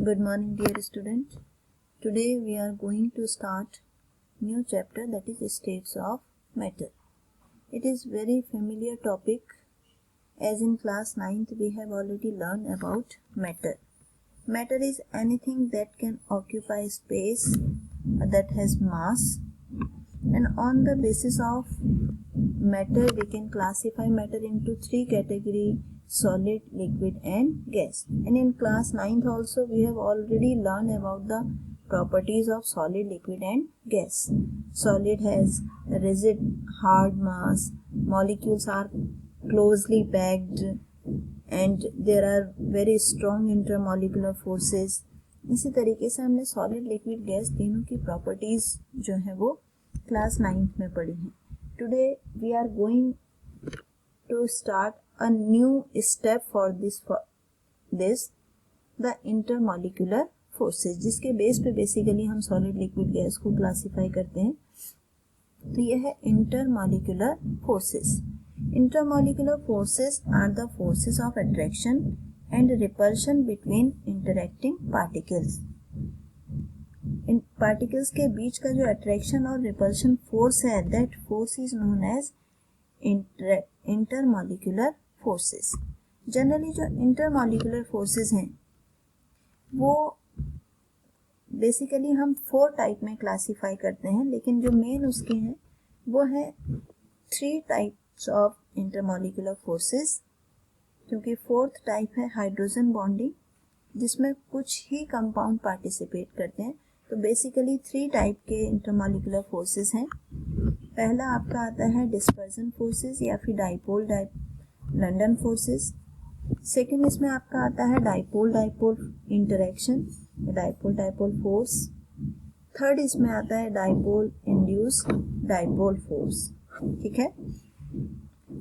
Good morning, dear student. Today we are going to start new chapter, that is states of matter. It is very familiar topic, as in class 9th we have already learned about matter. Matter is anything that can occupy space, that has mass, and on the basis of matter we can classify matter into three categories: solid, liquid and gas. And in class 9th also we have already learned about the properties of solid, liquid and gas. Solid has rigid hard mass, molecules are closely packed and there are very strong intermolecular forces. इसी तरीके से हमने solid, liquid, gas तीनों की properties जो है वो class 9th में पढ़ी हैं. Today we are going to start a new step for this the intermolecular forces, जिसके बेस पे बेसिकली हम सॉलिड, लिक्विड, गैस को क्लासिफाई करते हैं. तो यह है intermolecular forces. Intermolecular forces are the forces of attraction and repulsion between interacting particles. इन पार्टिकल्स के बीच का जो अट्रैक्शन और रिपल्शन फोर्स है, that force is known as intermolecular forces. Generally जो इंटरमॉलिक्यूलर फोर्सेस हैं वो बेसिकली हम 4 टाइप में क्लासिफाई करते हैं, लेकिन जो मेन उसके हैं वो है 3 टाइप्स ऑफ इंटरमॉलिक्यूलर फोर्सेस, क्योंकि 4th टाइप है हाइड्रोजन बॉन्डिंग, जिसमें कुछ ही कंपाउंड पार्टिसिपेट करते हैं. तो बेसिकली 3 टाइप के इंटरमॉलिक्यूलर फोर्सेस हैं. पहला आपका आता है डिस्पर्जन फोर्सेस या फिर डाइपोल लंडन फोर्सेस. सेकंड इसमें आपका आता है dipole interaction, dipole force. Third इसमें आता है डाइपोल इंड्यूस्ड डाइपोल फोर्स. ठीक है.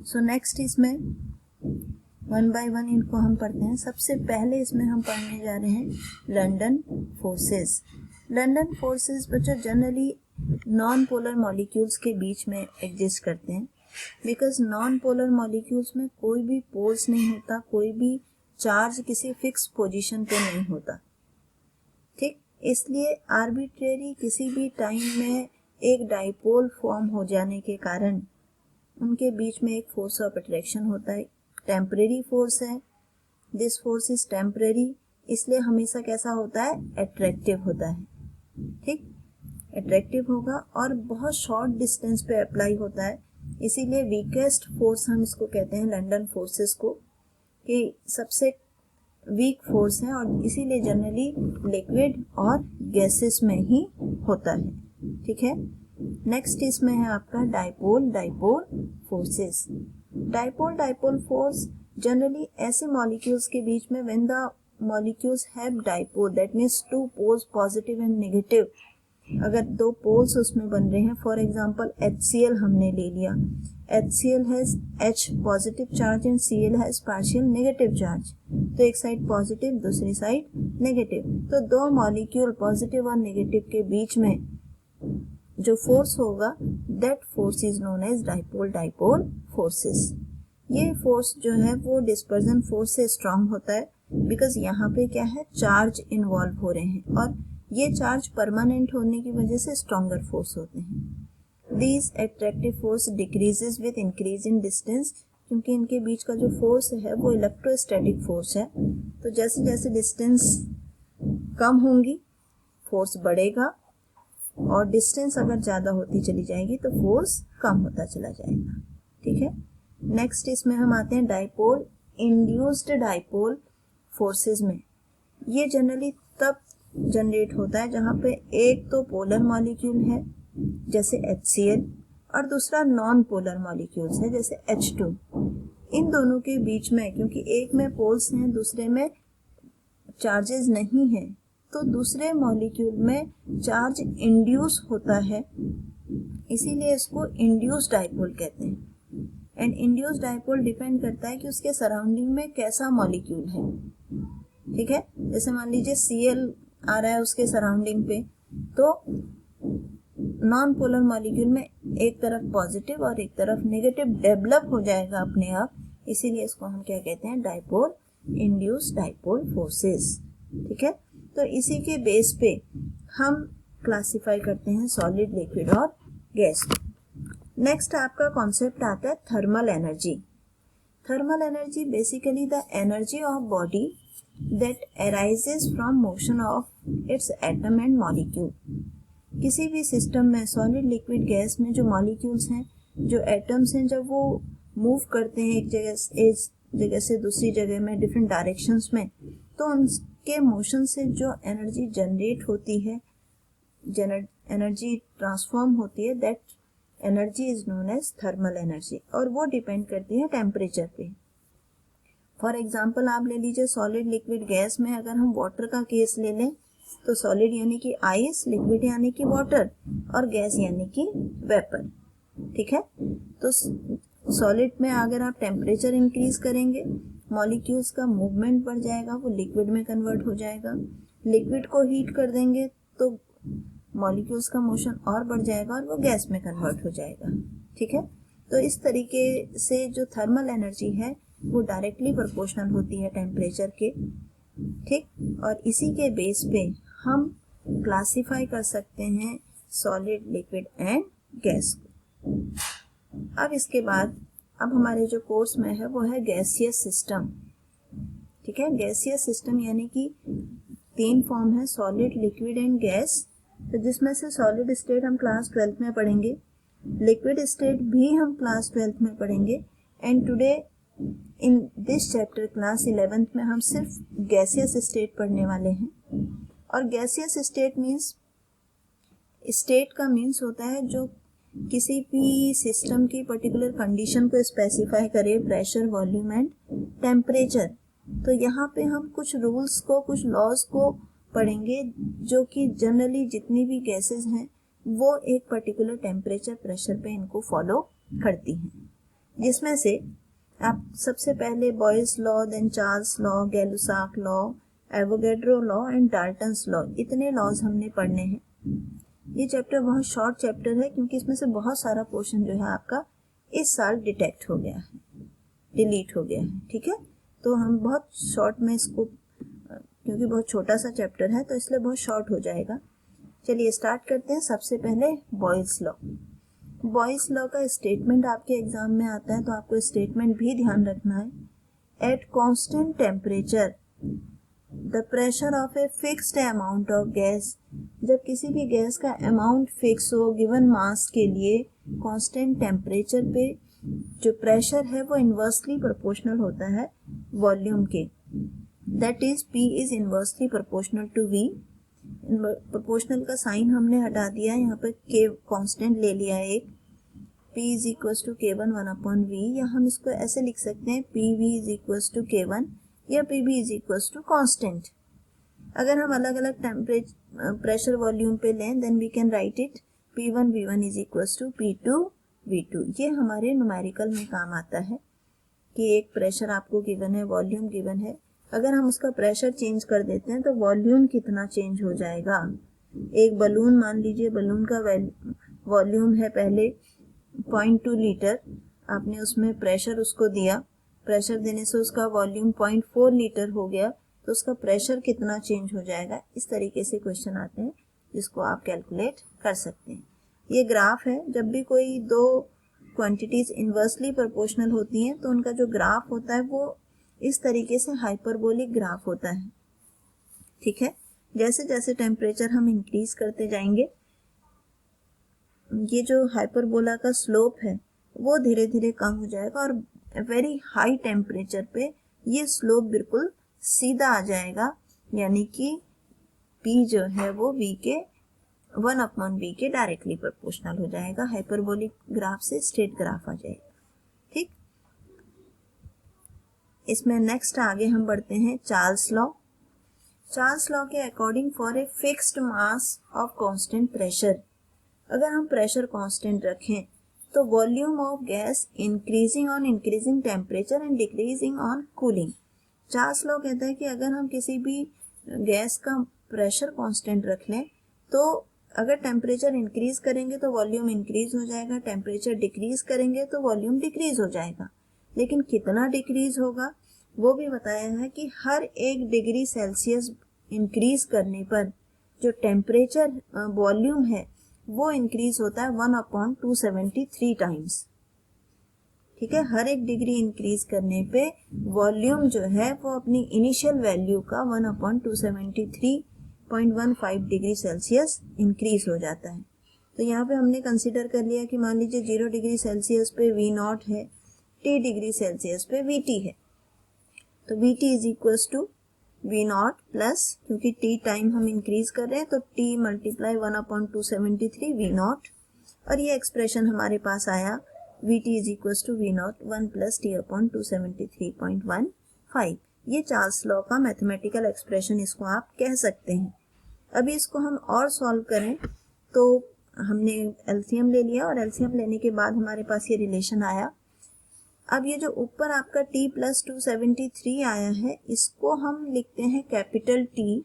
सो नेक्स्ट इसमें वन बाय वन इनको हम पढ़ते हैं. सबसे पहले इसमें हम पढ़ने जा रहे हैं लंडन फोर्सेस. लंडन फोर्सेस बच्चों जनरली नॉन पोलर मॉलिक्यूल्स के बीच में एग्जिस्ट करते हैं, बिकॉज नॉन पोलर मॉलिक्यूल्स में कोई भी पोल्स नहीं होता, कोई भी चार्ज किसी फिक्स पोजीशन पे नहीं होता. ठीक, इसलिए आर्बिट्रेरी किसी भी टाइम में एक डाइपोल फॉर्म हो जाने के कारण उनके बीच में एक फोर्स ऑफ अट्रैक्शन होता है. टेम्परेरी फोर्स है, दिस फोर्स इज टेम्परेरी, इसलिए हमेशा कैसा होता है, अट्रैक्टिव होता है. ठीक, अट्रैक्टिव होगा और बहुत शॉर्ट डिस्टेंस पे अप्लाई होता है, इसीलिए वीकेस्ट फोर्स हम इसको कहते हैं लंडन फोर्सेस को, कि सबसे वीक फोर्स है और इसीलिए जनरली लिक्विड और गैसेस में ही होता है. ठीक है. नेक्स्ट इसमें है आपका dipole forces. Dipole force generally ऐसे मॉलिक्यूल्स के बीच में when the molecules have dipole, that means 2 poles positive and negative, अगर 2 पोल्स उसमें बन रहे हैं, फॉर एग्जांपल HCl हमने ले लिया, HCl has H positive charge and Cl has partial negative charge, तो एक साइड पॉजिटिव दूसरी साइड नेगेटिव, तो 2 मॉलिक्यूल पॉजिटिव और नेगेटिव के बीच में जो फोर्स होगा, that force is known as dipole forces. ये फोर्स जो है वो डिस्पर्जन फोर्स से स्ट्रांग होता है, बिकॉज यहाँ पे क्या है, चार्ज इन्वॉल्व हो रहे हैं और ये चार्ज परमानेंट होने की वजह से स्ट्रॉन्गर फोर्स होते हैं. These attractive force decreases with increase in distance, क्योंकि इनके बीच का जो फोर्स है वो इलेक्ट्रोस्टैटिक फोर्स है, तो जैसे जैसे डिस्टेंस कम होंगी फोर्स बढ़ेगा और डिस्टेंस अगर ज़्यादा होती चली जाएगी तो फोर्स कम होता चला जाएगा. ठीक है. नेक्स्ट इसमें हम आते हैं डाइपोल इंड्यूस्ड डाइपोल फोर्सेस में. ये जनरली तब जनरेट होता है जहाँ पे एक तो पोलर मॉलिक्यूल है जैसे HCl और दूसरा नॉन पोलर मॉलिक्यूल्स है जैसे H2. इन दोनों के बीच में, क्योंकि एक में पोल्स हैं दूसरे में चार्जेस नहीं हैं, तो दूसरे मॉलिक्यूल में चार्ज इंड्यूस होता है, इसीलिए इसको इंड्यूस्ड डाइपोल कहते हैं. एंड इंड्यूस्ड डाइपोल डिपेंड करता है कि उसके सराउंडिंग में कैसा मॉलिक्यूल है. ठीक है. जैसे मान लीजिए Cl आ रहा है उसके सराउंडिंग पे, तो नॉन पोलर मॉलिक्यूल में एक तरफ पॉजिटिव और एक तरफ नेगेटिव डेवलप हो जाएगा अपने आप, इसीलिए इसको हम क्या कहते हैं, डाइपोल इंड्यूस्ड डाइपोल फोर्सेस. ठीक है. तो इसी के बेस पे हम क्लासिफाई करते हैं सॉलिड, लिक्विड और गैस को। नेक्स्ट आपका कॉन्सेप्ट आता है thermal energy. Thermal energy basically the energy of body that arises from motion of its atom and molecule. किसी भी सिस्टम में सॉलिड, लिक्विड, गैस में जो मॉलिक्यूल्स हैं, जो एटम्स हैं, जब वो मूव करते हैं एक जगह से दूसरी जगह में डिफरेंट डायरेक्शंस में, तो उनके मोशन से जो एनर्जी जनरेट होती है, एनर्जी ट्रांसफॉर्म होती है, that energy is known as thermal energy, और वो डिपेंड करती है टेम्परेचर पे। फॉर एग्जाम्पल आप ले लीजिए सॉलिड, लिक्विड, गैस में अगर हम वाटर का केस ले लें तो सॉलिड यानी कि आइस, लिक्विड यानी कि वाटर, और गैस यानी कि वेपर। ठीक है, तो सॉलिड में अगर आप टेम्परेचर इंक्रीज करेंगे, मॉलिक्यूल्स का मूवमेंट बढ़ जाएगा, वो लिक्विड में कन्वर्ट हो जाएगा। लिक्विड को हीट कर देंगे तो मॉलिक्यूल्स का मोशन और बढ़ जाएगा और वो गैस में कन्वर्ट हो जाएगा। ठीक है, तो इस तरीके से जो थर्मल एनर्जी है वो डायरेक्टली प्रोपोर्शनल होती है टेम्परेचर के। ठीक, और इसी के बेस पे हम क्लासिफाई कर सकते हैं सॉलिड, लिक्विड एंड गैस को। अब इसके बाद अब हमारे जो कोर्स में है वो है गैसियस सिस्टम। ठीक है, गैसियस सिस्टम यानी कि 3 फॉर्म है, सॉलिड, लिक्विड एंड गैस। तो जिसमें से सॉलिड स्टेट हम क्लास 12th में पढ़ेंगे, लिक्विड स्टेट भी हम क्लास 12th में पढ़ेंगे, and today in this chapter class 11th में हम सिर्फ गैसियस स्टेट पढ़ने वाले हैं। और गैसियस स्टेट मीन्स, स्टेट का मीन्स होता है जो किसी भी सिस्टम की पर्टिकुलर कंडीशन को स्पेसिफाई करे, प्रेशर, वॉल्यूम एंड टेम्परेचर। तो यहाँ पे हम कुछ रूल्स को, कुछ लॉज को पढ़ेंगे जो कि जनरली जितनी भी गैसेस हैं वो एक पर्टिकुलर टेम्परेचर, प्रेशर पे इनको फॉलो करती हैं। जिसमें से आप सबसे पहले Boyle's law, then Charles law, Gay Lussac law, Avogadro law and Dalton's law, इतने लॉज हमने पढ़ने हैं। ये चैप्टर बहुत शॉर्ट चैप्टर है क्योंकि इसमें से बहुत सारा पोर्शन जो है आपका इस साल डिटेक्ट हो गया है, डिलीट हो गया है। ठीक है, तो हम बहुत शॉर्ट में इसको, क्योंकि बहुत छोटा सा चैप्टर है तो इसलिए बहुत शॉर्ट हो जाएगा। चलिए स्टार्ट करते हैं। सबसे पहले बॉयल्स लॉ। बॉयल्स लॉ का स्टेटमेंट आपके एग्जाम में आता है तो आपको स्टेटमेंट भी ध्यान रखना है। At constant temperature the pressure of a fixed amount of gas, जब किसी भी गैस का अमाउंट फिक्स हो गिवन मास के लिए, कांस्टेंट टेम्परेचर पे जो प्रेशर है वो इन्वर्सली प्रोपोर्शनल होता है वॉल्यूम के। That is P is inversely proportional to V। Proportional का साइन हमने हटा दिया है, यहाँ पे K कांस्टेंट ले लिया है एक। P is equal to K1 1/V, या हम इसको ऐसे लिख सकते हैं PV is equal to K1 या PV is equal to constant. अगर हम अलग अलग टेम्परेचर, प्रेशर, वॉल्यूम पे लें then we can write it P1 V1 is equal to P2 V2। ये हमारे न्यूमेरिकल में काम आता है कि एक प्रेशर आपको गिवन है, वॉल्यूम गिवन है, अगर हम उसका प्रेशर चेंज कर देते हैं तो वॉल्यूम कितना चेंज हो जाएगा। एक बलून मान लीजिए, बलून का वॉल्यूम है पहले 0.2 लीटर, आपने उसमें प्रेशर उसको दिया, प्रेशर देने से उसका वॉल्यूम 0.4 लीटर हो गया, तो उसका प्रेशर कितना चेंज हो जाएगा। इस तरीके से क्वेश्चन आते हैं जिसको आप कैलकुलेट कर सकते हैं। ये ग्राफ है, जब भी कोई दो क्वांटिटीज इन्वर्सली प्रोपोर्शनल होती हैं तो उनका जो ग्राफ होता है वो इस तरीके से हाइपरबोलिक ग्राफ होता है। ठीक है, जैसे जैसे टेम्परेचर हम इंक्रीज करते जाएंगे, ये जो हाइपरबोला का स्लोप है वो धीरे धीरे कम हो जाएगा और वेरी हाई टेम्परेचर पे ये स्लोप बिल्कुल सीधा आ जाएगा, यानी कि P जो है वो V के 1/V के डायरेक्टली प्रोपोर्शनल हो जाएगा। हाइपरबोलिक ग्राफ से स्ट्रेट ग्राफ आ जाएगा। ठीक, इसमें नेक्स्ट आगे हम बढ़ते हैं चार्ल्स लॉ। चार्ल्स लॉ के according for a fixed mass of constant pressure, अगर हम प्रेशर कांस्टेंट रखें तो volume of gas increasing on increasing temperature and decreasing on cooling. Charles law कहता है कि अगर हम किसी भी गैस का प्रेशर कांस्टेंट रख लें तो अगर टेम्परेचर इंक्रीज करेंगे तो वॉल्यूम इंक्रीज हो जाएगा, टेम्परेचर डिक्रीज करेंगे तो वॉल्यूम डिक्रीज हो जाएगा। लेकिन कितना डिक्रीज होगा वो भी बताया है कि हर 1 डिग्री सेल्सियस इंक्रीज करने पर जो टेम्परेचर वॉल्यूम है वो इंक्रीज होता है 1/273 टाइम्स। ठीक है, हर 1 डिग्री इंक्रीज करने पे वॉल्यूम जो है वो अपनी इनिशियल वैल्यू का 1/273.15 डिग्री सेल्सियस इंक्रीज हो जाता है। तो यहाँ पे हमने कंसिडर कर लिया कि मान लीजिए 0 डिग्री सेल्सियस पे V0 है, T डिग्री सेल्सियस पे VT है, तो VT is equal to V0 plus, क्योंकि T टाइम हम इंक्रीज कर रहे हैं तो T मल्टीप्लाई 1/273 V0, और ये एक्सप्रेशन हमारे पास आया VT is equal to V0 1 plus T/273.15। ये चार्ल्स लॉ का मैथमेटिकल एक्सप्रेशन इसको आप कह सकते हैं। अभी इसको हम और सॉल्व करें तो हमने एलसीएम ले लिया, और एलसीएम लेने के बाद हमारे पास ये रिलेशन आया। अब ये जो ऊपर आपका T+273 आया है, इसको हम लिखते हैं कैपिटल T,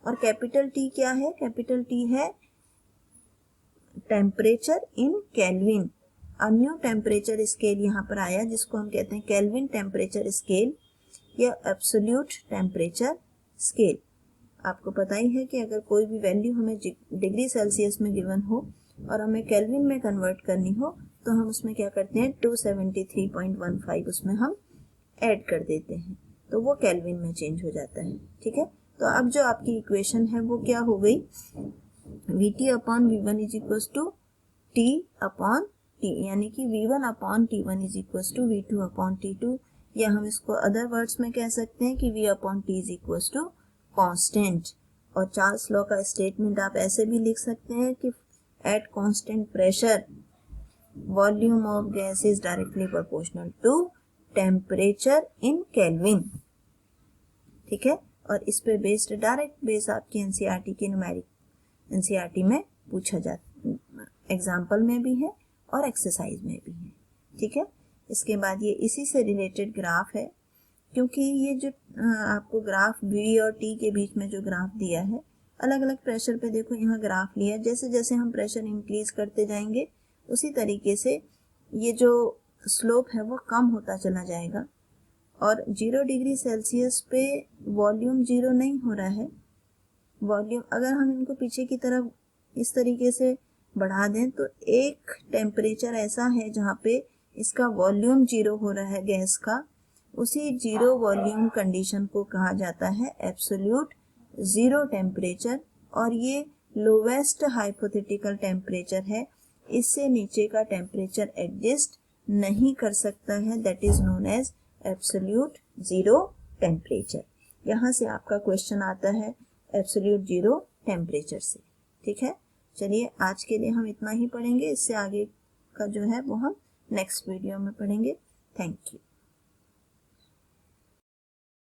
और कैपिटल T क्या है? कैपिटल T है temperature in kelvin. New temperature scale यहाँ पर आया जिसको हम कहते हैं केल्विन टेम्परेचर स्केल या एब्सोल्यूट टेम्परेचर स्केल। आपको पता ही है कि अगर कोई भी वैल्यू हमें डिग्री सेल्सियस में गिवन हो और हमें केल्विन में कन्वर्ट करनी हो तो हम उसमें क्या करते हैं 273.15 उसमें हम ऐड कर देते हैं, तो वो केल्विन में चेंज हो जाता है। ठीक है, तो अब जो आपकी इक्वेशन है वो क्या हो गई, VT/V1 is equal to T/T, यानी कि V1/T1 is equal to V2/T2, या हम इसको अदर वर्ड्स में कह सकते हैं कि V/T is equal to constant. और चार्ल्स लॉ का स्टेटमेंट आप ऐसे भी लिख सकते हैं कि at constant pressure volume of gas is directly proportional to temperature in kelvin. ठीक है, और इस पे बेस्ड डायरेक्ट बेस आपकी एनसीईआरटी की न्यूमेरिक एनसीईआरटी में पूछा जाता, एग्जाम्पल में भी है और एक्सरसाइज में भी है। ठीक है, इसके बाद ये इसी से रिलेटेड ग्राफ है, क्योंकि ये जो आपको ग्राफ V और T के बीच में जो ग्राफ दिया है, अलग अलग प्रेशर पे देखो यहाँ ग्राफ लिया, जैसे जैसे हम प्रेशर इंक्रीज करते जाएंगे उसी तरीके से ये जो स्लोप है वो कम होता चला जाएगा। और 0 डिग्री सेल्सियस पे वॉल्यूम 0 नहीं हो रहा है, वॉल्यूम अगर हम इनको पीछे की तरफ इस तरीके से बढ़ा दें तो एक टेम्परेचर ऐसा है जहाँ पे इसका वॉल्यूम 0 हो रहा है गैस का, उसी 0 वॉल्यूम कंडीशन को कहा जाता है एब्सोल्यूट 0 टेम्परेचर, और ये लोवेस्ट हाइपोथेटिकल टेम्परेचर है, इससे नीचे का टेम्परेचर एग्जिस्ट नहीं कर सकता है, that is known as absolute 0 temperature. यहाँ से आपका क्वेश्चन आता है एब्सोल्यूट 0 टेम्परेचर से। ठीक है, चलिए आज के लिए हम इतना ही पढ़ेंगे, इससे आगे का जो है वो हम नेक्स्ट वीडियो में पढ़ेंगे। Thank you.